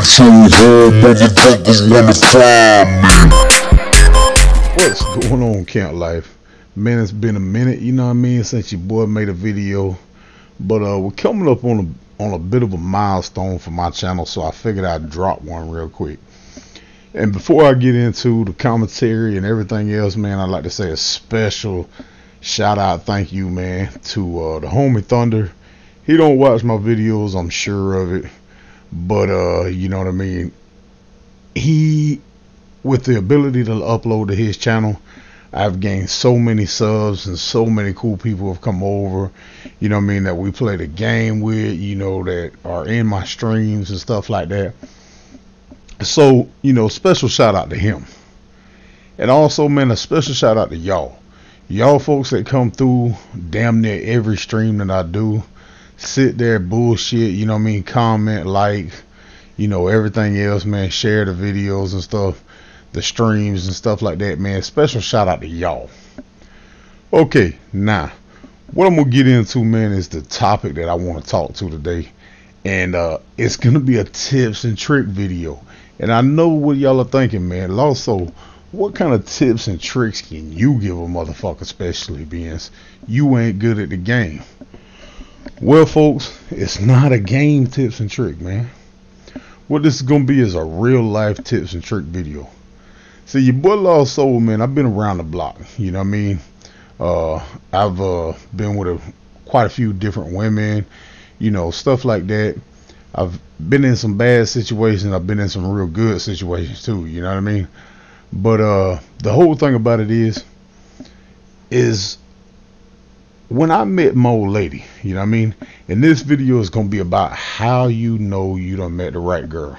so hard, motherfuckers wanna find me. What's going on, Camp Life? Man, it's been a minute, you know what I mean, since your boy made a video. But we're coming up on a bit of a milestone for my channel, so I figured I'd drop one real quick. And before I get into the commentary and everything else, man, I'd like to say a special shout out, thank you, man, to the homie Thunder. He don't watch my videos, I'm sure of it, but you know what I mean, he, with the ability to upload to his channel, I've gained so many subs and so many cool people have come over, you know what I mean, that we play the game with, you know, that are in my streams and stuff like that. So, you know, special shout out to him. And also, man, a special shout out to y'all folks that come through damn near every stream that I do, sit there, bullshit, you know what I mean, comment, like, you know, everything else, man, share the videos and stuff, the streams and stuff like that, man. Special shout out to y'all. Okay, now what I'm gonna get into, man, is the topic that I want to talk to today, and it's gonna be a tips and trick video. And I know what y'all are thinking, man. Also, what kind of tips and tricks can you give a motherfucker, especially being you ain't good at the game? Well, folks, it's not a game tips and trick, man. What this is gonna be is a real life tips and trick video. See, your boy Lost Soul, man, I've been around the block, you know what I mean? I've been with quite a few different women, you know, stuff like that. I've been in some bad situations, I've been in some real good situations too, you know what I mean? But the whole thing about it is when I met my old lady, you know what I mean? And this video is gonna be about how you know you done met the right girl.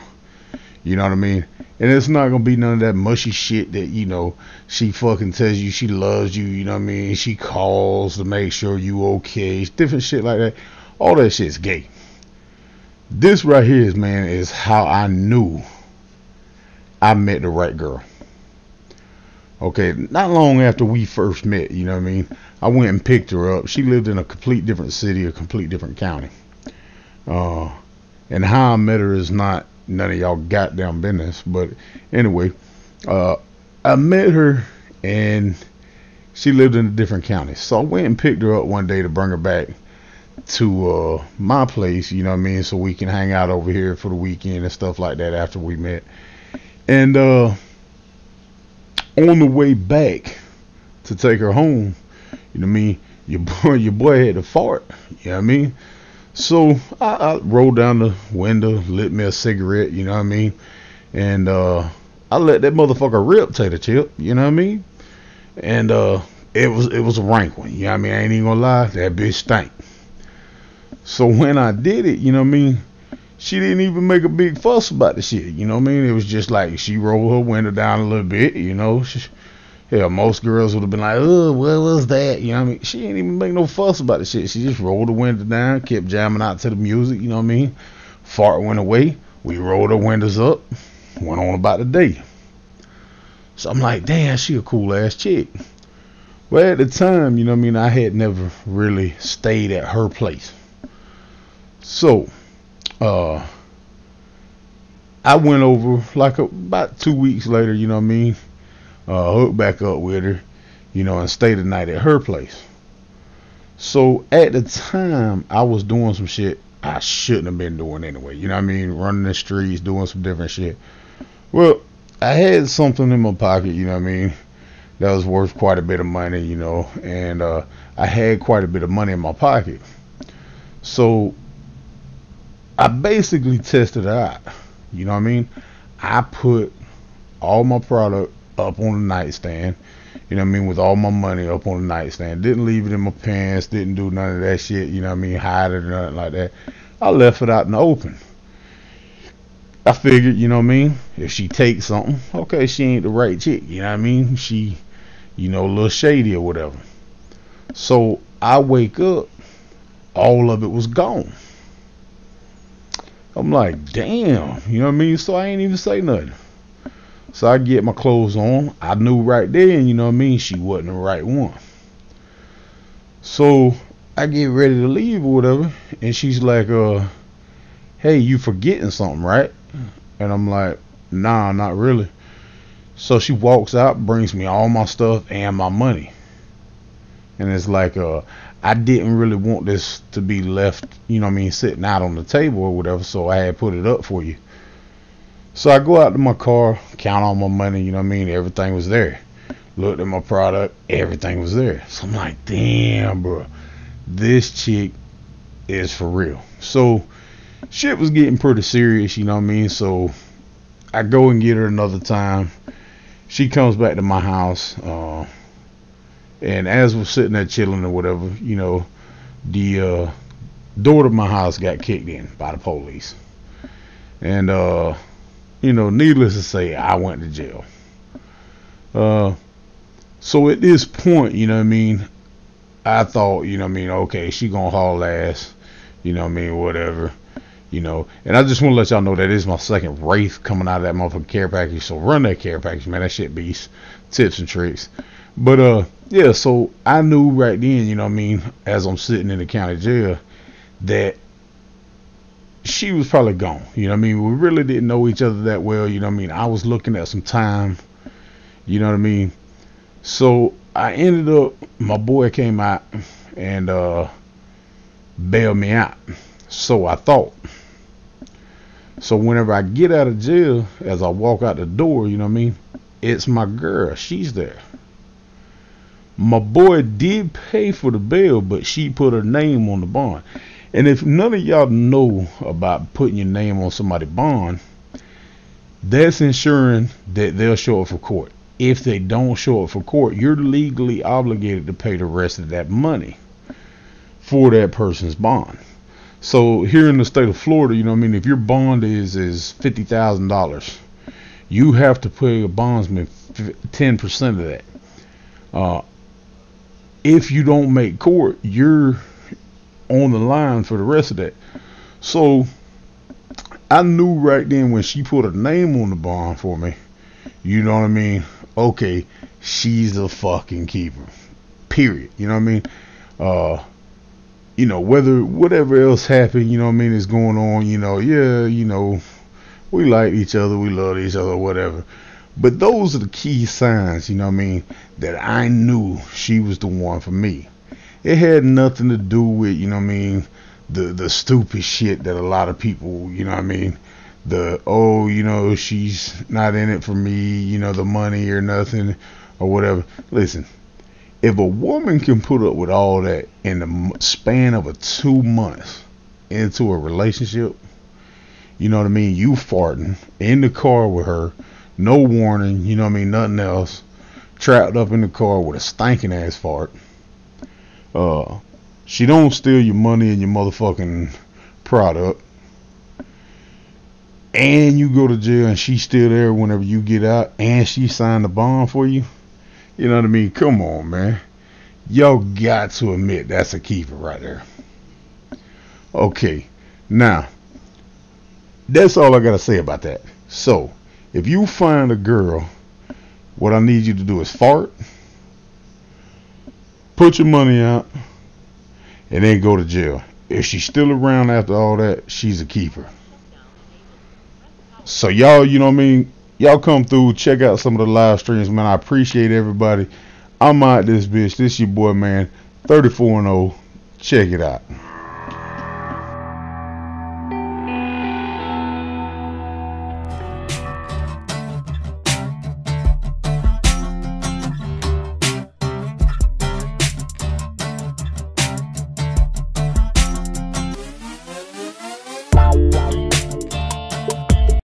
You know what I mean? And it's not gonna be none of that mushy shit that, you know, she fucking tells you she loves you, you know what I mean? She calls to make sure you okay, different shit like that. All that shit's gay. This right here is, man, is how I knew I met the right girl. Okay, not long after we first met, you know what I mean, I went and picked her up. She lived in a complete different city, a complete different county. And how I met her is not none of y'all goddamn business. But anyway, I met her and she lived in a different county. So I went and picked her up one day to bring her back to my place, you know what I mean, so we can hang out over here for the weekend and stuff like that after we met. And on the way back to take her home, you know what I mean, your boy had to fart, you know what I mean. So I rolled down the window, lit me a cigarette, you know what I mean, and I let that motherfucker rip, tater chip, you know what I mean. And it was a rank one, you know what I mean. I ain't even gonna lie, that bitch stank. So when I did it, you know what I mean, she didn't even make a big fuss about the shit, you know what I mean. It was just like she rolled her window down a little bit, you know. Yeah, most girls would have been like, oh, what was that? You know what I mean? She ain't even make no fuss about the shit. She just rolled the window down, kept jamming out to the music, you know what I mean? Fart went away. We rolled our windows up, went on about the day. So I'm like, damn, she a cool ass chick. Well, at the time, you know what I mean, I had never really stayed at her place. So, I went over like about 2 weeks later, you know what I mean? Hooked back up with her, you know, and stayed the night at her place. So at the time, I was doing some shit I shouldn't have been doing anyway, you know what I mean, running the streets, doing some different shit. Well, I had something in my pocket, you know what I mean, that was worth quite a bit of money, you know, and I had quite a bit of money in my pocket. So I basically tested it out, you know what I mean. I put all my product up on the nightstand, you know what I mean, with all my money up on the nightstand. Didn't leave it in my pants, didn't do none of that shit, you know what I mean, hide it or nothing like that. I left it out in the open. I figured, you know what I mean, if she takes something, okay, she ain't the right chick, you know what I mean, she, you know, a little shady or whatever. So I wake up, all of it was gone. I'm like, damn, you know what I mean, so I ain't even say nothing. So I get my clothes on. I knew right then, you know what I mean, she wasn't the right one. So I get ready to leave or whatever, and she's like, hey, you forgetting something, right? And I'm like, nah, not really. So she walks out, brings me all my stuff and my money. And it's like, I didn't really want this to be left, you know what I mean, sitting out on the table or whatever, so I had put it up for you. So I go out to my car, count all my money, you know what I mean, everything was there. Looked at my product, everything was there. So I'm like, damn, bro, this chick is for real. So shit was getting pretty serious, you know what I mean, so I go and get her another time. She comes back to my house, and as we're sitting there chilling or whatever, you know, the door to my house got kicked in by the police. And, you know, needless to say, I went to jail. So at this point, you know what I mean, I thought, you know what I mean, okay, she gonna haul ass, you know what I mean, whatever, you know. And I just want to let y'all know that this is my second Wraith coming out of that motherfucking care package. So run that care package, man. That shit beast. Tips and tricks. But yeah, so I knew right then, you know what I mean, as I'm sitting in the county jail, that she was probably gone. You know what I mean? We really didn't know each other that well, you know what I mean? I was looking at some time, you know what I mean? So I ended up, my boy came out and bailed me out. So I thought. So whenever I get out of jail, as I walk out the door, you know what I mean, it's my girl. She's there. My boy did pay for the bail, but she put her name on the bond. And if none of y'all know about putting your name on somebody's bond, that's ensuring that they'll show up for court. If they don't show up for court, you're legally obligated to pay the rest of that money for that person's bond. So here in the state of Florida, you know what I mean, if your bond is $50,000, you have to pay a bondsman 10% of that. If you don't make court, you're on the line for the rest of that. So I knew right then when she put her name on the bond for me, you know what I mean, okay, she's a fucking keeper, period. You know what I mean? You know, whatever else happened, you know what I mean, is going on, you know, yeah, you know, we like each other, we love each other, whatever. But those are the key signs, you know what I mean, that I knew she was the one for me. It had nothing to do with, you know what I mean, the stupid shit that a lot of people, you know what I mean, oh, you know, she's not in it for me, you know, the money or nothing or whatever. Listen, if a woman can put up with all that in the span of 2 months into a relationship, you know what I mean, you farting in the car with her, no warning, you know what I mean, nothing else, trapped up in the car with a stinking ass fart. She don't steal your money and your motherfucking product, and you go to jail and she's still there whenever you get out, and she signed the bond for you. You know what I mean? Come on, man. Y'all got to admit that's a keeper right there. Okay, now that's all I gotta say about that. So if you find a girl, what I need you to do is fart, put your money out, and then go to jail. If she's still around after all that, she's a keeper. So y'all, you know what I mean, y'all come through, check out some of the live streams, man. I appreciate everybody. I'm out this bitch. This your boy, man, 34 and 0. Check it out.